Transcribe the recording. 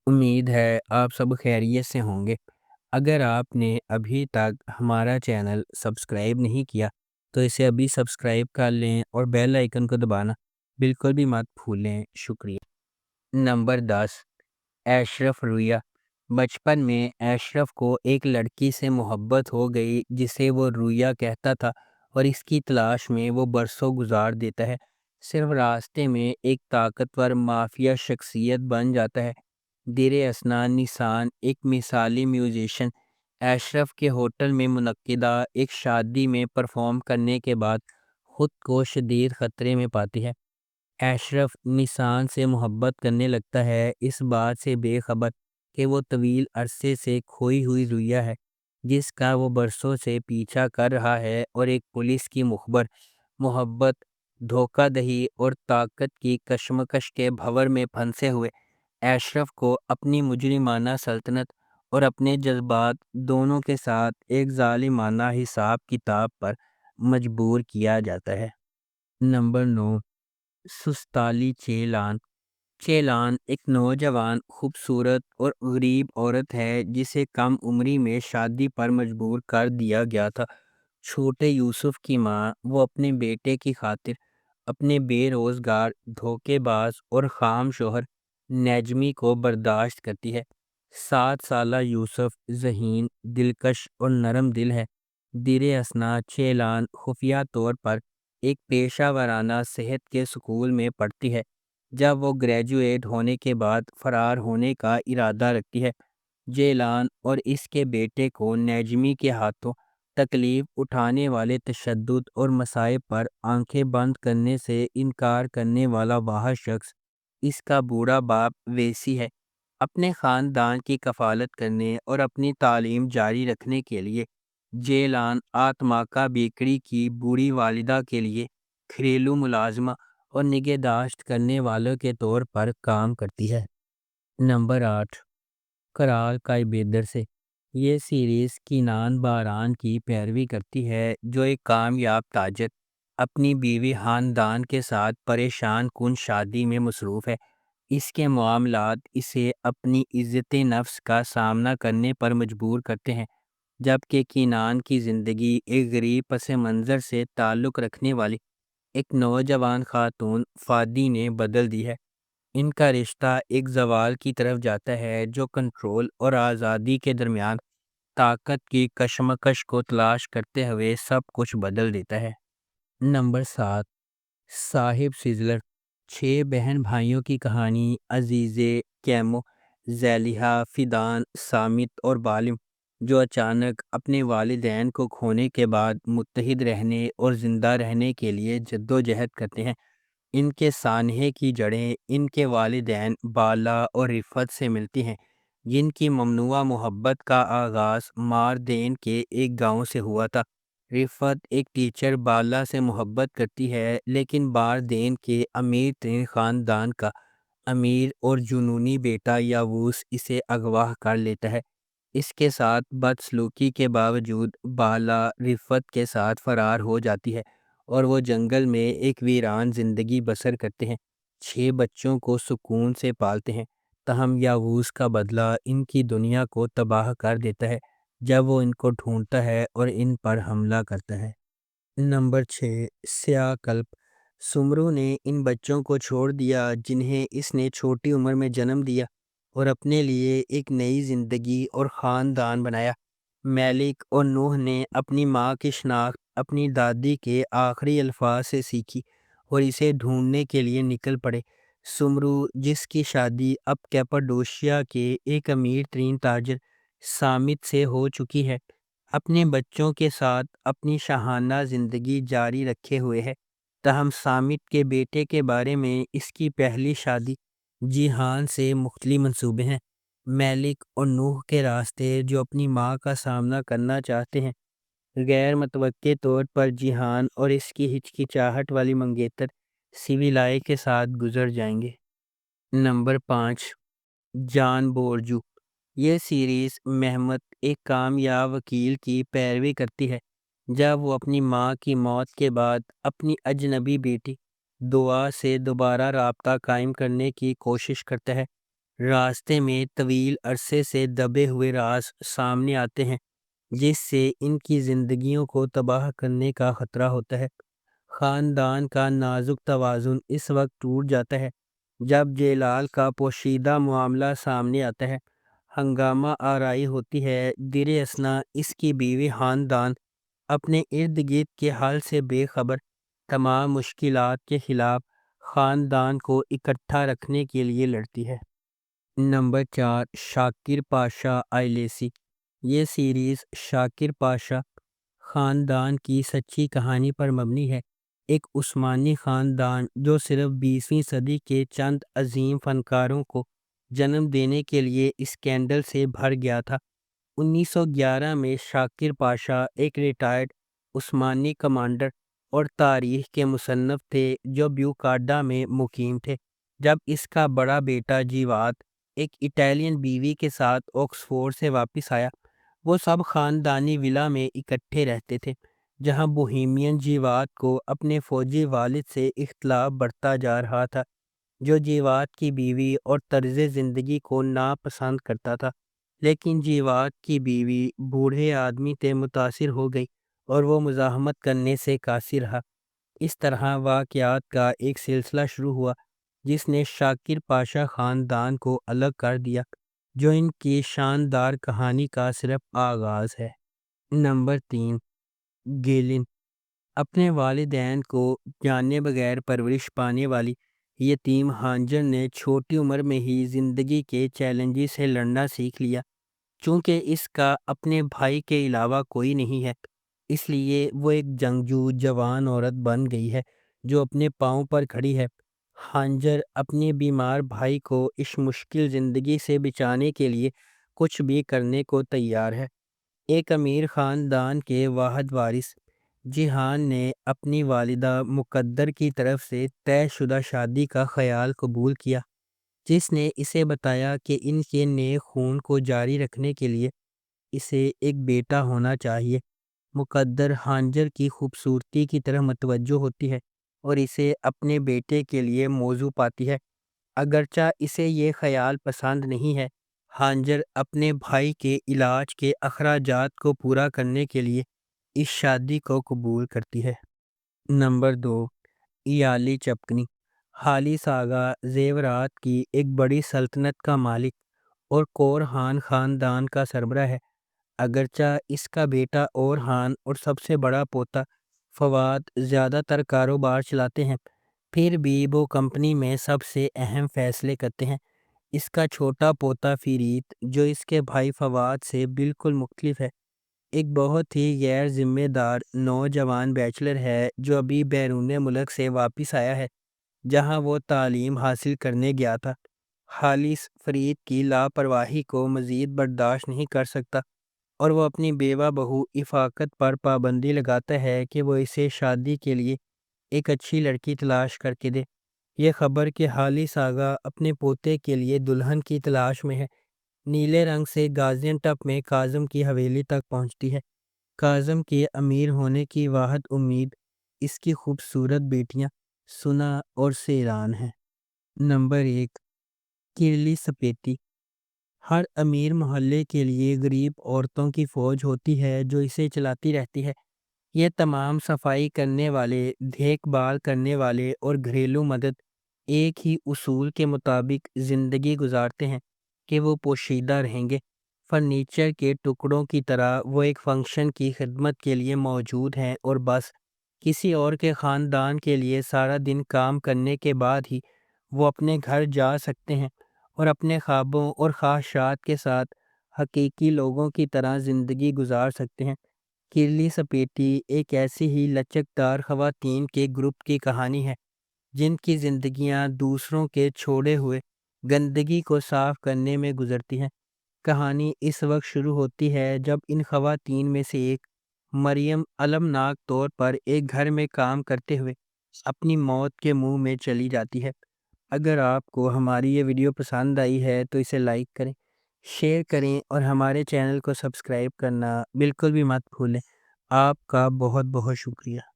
امید ہے آپ سب خیریت سے ہوں گے۔ اگر آپ نے ابھی تک ہمارا چینل سبسکرائب نہیں کیا تو اسے ابھی سبسکرائب کر لیں اور بیل آئیکن کو دبانا بالکل بھی مت بھولیں۔ شکریہ۔ نمبر 10، اشرف رویہ۔ بچپن میں اشرف کو ایک لڑکی سے محبت ہو گئی جسے وہ رویہ کہتا تھا، اور اس کی تلاش میں وہ برسوں گزار دیتا ہے۔ صرف راستے میں ایک طاقتور مافیا شخصیت بن جاتا ہے۔ دیر اثنا نسان، ایک مثالی میوزیشین، اشرف کے ہوٹل میں منعقدہ ایک شادی میں پرفارم کرنے کے بعد خود کو شدید خطرے میں پاتی ہے۔ اشرف نسان سے محبت کرنے لگتا ہے، اس بات سے بے خبر کہ وہ طویل عرصے سے کھوئی ہوئی رویہ ہے جس کا وہ برسوں سے پیچھا کر رہا ہے، اور ایک پولیس کی مخبر محبت، دھوکہ دہی اور طاقت کی کشمکش کے بھنور میں پھنسے ہوئے اشرف کو اپنی مجرمانہ سلطنت اور اپنے جذبات دونوں کے ساتھ ایک ظالمانہ حساب کتاب پر مجبور کیا جاتا ہے۔ نمبر 9، سستالی چیلان۔ چیلان ایک نوجوان، خوبصورت اور غریب عورت ہے جسے کم عمری میں شادی پر مجبور کر دیا گیا تھا۔ چھوٹے یوسف کی ماں، وہ اپنے بیٹے کی خاطر اپنے بے روزگار، دھوکے باز اور خام شوہر نجمی کو برداشت کرتی ہے۔ 7 سالہ یوسف ذہین، دلکش اور نرم دل ہے۔ دیر اثنا چیلان خفیہ طور پر ایک پیشہ ورانہ صحت کے اسکول میں پڑھتی ہے۔ جب وہ گریجویٹ ہونے کے بعد فرار ہونے کا ارادہ رکھتی ہے، جیلان اور اس کے بیٹے کو نجمی کے ہاتھوں تکلیف اٹھانے والے تشدد اور مصائب پر آنکھیں بند کرنے سے انکار کرنے والا واحد شخص اس کا بوڑھا باپ ویسی ہے۔ اپنے خاندان کی کفالت کرنے اور اپنی تعلیم جاری رکھنے کے لیے جیلان آتماکا بیکری کی بوڑھی والدہ کے لیے گھریلو ملازمہ اور نگہداشت کرنے والوں کے طور پر کام کرتی ہے۔ نمبر 8، کرال کائبیدر سے۔ یہ سیریز کینان باران کی پیروی کرتی ہے، جو ایک کامیاب تاجر اپنی بیوی خاندان کے ساتھ پریشان کن شادی میں مصروف ہے۔ اس کے معاملات اسے اپنی عزت نفس کا سامنا کرنے پر مجبور کرتے ہیں، جبکہ کینان کی زندگی ایک غریب پس منظر سے تعلق رکھنے والی ایک نوجوان خاتون فادی نے بدل دی ہے۔ ان کا رشتہ ایک زوال کی طرف جاتا ہے جو کنٹرول اور آزادی کے درمیان طاقت کی کشمکش کو تلاش کرتے ہوئے سب کچھ بدل دیتا ہے۔ نمبر 7، صاحب سزلر۔ 6 بہن بھائیوں کی کہانی، عزیزے، کیمو، زیلیہا، فیدان، سامت اور بالم، جو اچانک اپنے والدین کو کھونے کے بعد متحد رہنے اور زندہ رہنے کے لیے جدوجہد کرتے ہیں۔ ان کے سانحے کی جڑیں ان کے والدین بالا اور رفت سے ملتی ہیں، جن کی ممنوعہ محبت کا آغاز ماردین کے ایک گاؤں سے ہوا تھا۔ رفت ایک ٹیچر بالا سے محبت کرتی ہے، لیکن باردین کے امیر ترین خاندان کا امیر اور جنونی بیٹا یاووس اسے اغوا کر لیتا ہے۔ اس کے ساتھ بدسلوکی کے باوجود بالا رفت کے ساتھ فرار ہو جاتی ہے، اور وہ جنگل میں ایک ویران زندگی بسر کرتے ہیں۔ 6 بچوں کو سکون سے پالتے ہیں، تاہم یاووس کا بدلہ ان کی دنیا کو تباہ کر دیتا ہے جب وہ ان کو ڈھونڈتا ہے اور ان پر حملہ کرتا ہے۔ نمبر 6، سیاہ کلپ۔ سمرو نے ان بچوں کو چھوڑ دیا جنہیں اس نے چھوٹی عمر میں جنم دیا، اور اپنے لیے ایک نئی زندگی اور خاندان بنایا۔ میلک اور نوح نے اپنی ماں کی شناخت اپنی دادی کے آخری الفاظ سے سیکھی اور اسے ڈھونڈنے کے لیے نکل پڑے۔ سمرو، جس کی شادی اب کیپاڈوشیا کے ایک امیر ترین تاجر سامت سے ہو چکی ہے، اپنے بچوں کے ساتھ اپنی شاہانہ زندگی جاری رکھے ہوئے ہے۔ تاہم سامت کے بیٹے کے بارے میں اس کی پہلی شادی جیہان سے مختلف منصوبے ہیں۔ میلک اور نوح کے راستے جو اپنی ماں کا سامنا کرنا چاہتے ہیں، غیر متوقع طور پر جیہان اور اس کی ہچکچاہٹ والی منگیتر سیویلائے کے ساتھ گزر جائیں گے۔ نمبر 5، جان بورجو۔ یہ سیریز محمد، ایک کامیاب وکیل کی پیروی کرتی ہے جب وہ اپنی ماں کی موت کے بعد اپنی اجنبی بیٹی دعا سے دوبارہ رابطہ قائم کرنے کی کوشش کرتا ہے۔ راستے میں طویل عرصے سے دبے ہوئے راز سامنے آتے ہیں جس سے ان کی زندگیوں کو تباہ کرنے کا خطرہ ہوتا ہے۔ خاندان کا نازک توازن اس وقت ٹوٹ جاتا ہے جب جیلال کا پوشیدہ معاملہ سامنے آتا ہے۔ ہنگامہ آرائی ہوتی ہے۔ در اثنا اس کی بیوی خاندان اپنے ارد گرد کے حال سے بے خبر تمام مشکلات کے خلاف خاندان کو اکٹھا رکھنے کے لیے لڑتی ہے۔ نمبر 4، شاکر پاشا آئلیسی۔ یہ سیریز شاکر پاشا خاندان کی سچی کہانی پر مبنی ہے۔ ایک عثمانی خاندان جو صرف 20ویں صدی کے چند عظیم فنکاروں کو جنم دینے کے لیے اسکینڈل سے بھر گیا تھا۔ 1911 میں شاکر پاشا ایک ریٹائرڈ عثمانی کمانڈر اور تاریخ کے مصنف تھے جو بیوکاڈا میں مقیم تھے جب اس کا بڑا بیٹا جیوات ایک اٹالین بیوی کے ساتھ آکسفورڈ سے واپس آیا۔ وہ سب خاندانی ولا میں اکٹھے رہتے تھے جہاں بوہیمین جیوات کو اپنے فوجی والد سے اختلاف بڑھتا جا رہا تھا جو جیوات کی بیوی اور طرز زندگی کو ناپسند کرتا تھا، لیکن جیوات کی بیوی بوڑھے آدمی سے متاثر ہو گئی اور وہ مزاحمت کرنے سے قاصر رہا۔ اس طرح واقعات کا ایک سلسلہ شروع ہوا جس نے شاکر پاشا خاندان کو الگ کر دیا، جو ان کی شاندار کہانی کا صرف آغاز ہے۔ Number 3، gallon. اپنے والدین کو جانے بغیر پرورش پانے والی یتیم ہانجر نے چھوٹی عمر میں ہی زندگی کے چیلنجز سے لڑنا سیکھ لیا۔ چونکہ اس کا اپنے بھائی کے علاوہ کوئی نہیں ہے، اس لیے وہ ایک جنگجو جوان عورت بن گئی ہے جو اپنے پاؤں پر کھڑی ہے۔ ہانجر اپنے بیمار بھائی کو اس مشکل زندگی سے بچانے کے لیے کچھ بھی کرنے کو تیار ہے۔ ایک امیر خاندان کے واحد وارث جیہان نے اپنی والدہ مقدر کی طرف سے طے شدہ شادی کا خیال قبول کیا، جس نے اسے بتایا کہ ان کے نیک خون کو جاری رکھنے کے لیے اسے ایک بیٹا ہونا چاہیے۔ مقدر ہانجر کی خوبصورتی کی طرف متوجہ ہوتی ہے اور اسے اپنے بیٹے کے لیے موزوں پاتی ہے۔ اگرچہ اسے یہ خیال پسند نہیں ہے، ہانجر اپنے بھائی کے علاج کے اخراجات کو پورا کرنے کے لیے اس شادی کو قبول کرتی ہے۔ نمبر 2، ایالی چپکنی۔ خالص آغا زیورات کی ایک بڑی سلطنت کا مالک اور کورہان خاندان کا سربراہ ہے۔ اگرچہ اس کا بیٹا اورہان اور سب سے بڑا پوتا فواد زیادہ تر کاروبار چلاتے ہیں، پھر بھی وہ کمپنی میں سب سے اہم فیصلے کرتے ہیں۔ اس کا چھوٹا پوتا فریت، جو اس کے بھائی فواد سے بالکل مختلف ہے، ایک بہت ہی غیر ذمہ دار نوجوان بیچلر ہے جو ابھی بیرون ملک سے واپس آیا ہے جہاں وہ تعلیم حاصل کرنے گیا تھا۔ خالص فرید کی لاپرواہی کو مزید برداشت نہیں کر سکتا اور وہ اپنی بیوہ بہو افاقت پر پابندی لگاتا ہے کہ وہ اسے شادی کے لیے ایک اچھی لڑکی تلاش کر کے دے۔ یہ خبر کہ خالص آغا اپنے پوتے کے لیے دلہن کی تلاش میں ہے نیلے رنگ سے گازین ٹپ میں کاظم کی حویلی تک پہنچتی ہے۔ کاظم کے امیر ہونے کی واحد امید اس کی خوبصورت بیٹیاں سنا اور سیران ہیں۔ نمبر 1، کرلی سپیتی۔ ہر امیر محلے کے لیے غریب عورتوں کی فوج ہوتی ہے جو اسے چلاتی رہتی ہے۔ یہ تمام صفائی کرنے والے، دیکھ بھال کرنے والے اور گھریلو مدد ایک ہی اصول کے مطابق زندگی گزارتے ہیں کہ وہ پوشیدہ رہیں گے۔ فرنیچر کے ٹکڑوں کی طرح وہ ایک فنکشن کی خدمت کے لیے موجود ہیں اور بس کسی اور کے خاندان کے لیے سارا دن کام کرنے کے بعد ہی وہ اپنے گھر جا سکتے ہیں اور اپنے خوابوں اور خواہشات کے ساتھ حقیقی لوگوں کی طرح زندگی گزار سکتے ہیں۔ کرلی سپیٹی ایک ایسی ہی لچکدار خواتین کے گروپ کی کہانی ہے جن کی زندگیاں دوسروں کے چھوڑے ہوئے گندگی کو صاف کرنے میں گزرتی ہیں۔ کہانی اس وقت شروع ہوتی ہے جب ان خواتین میں سے ایک، مریم، المناک طور پر ایک گھر میں کام کرتے ہوئے اپنی موت کے منہ میں چلی جاتی ہے۔ اگر آپ کو ہماری یہ ویڈیو پسند آئی ہے تو اسے لائک کریں، شیئر کریں اور ہمارے چینل کو سبسکرائب کرنا بالکل بھی مت بھولیں۔ آپ کا بہت بہت شکریہ۔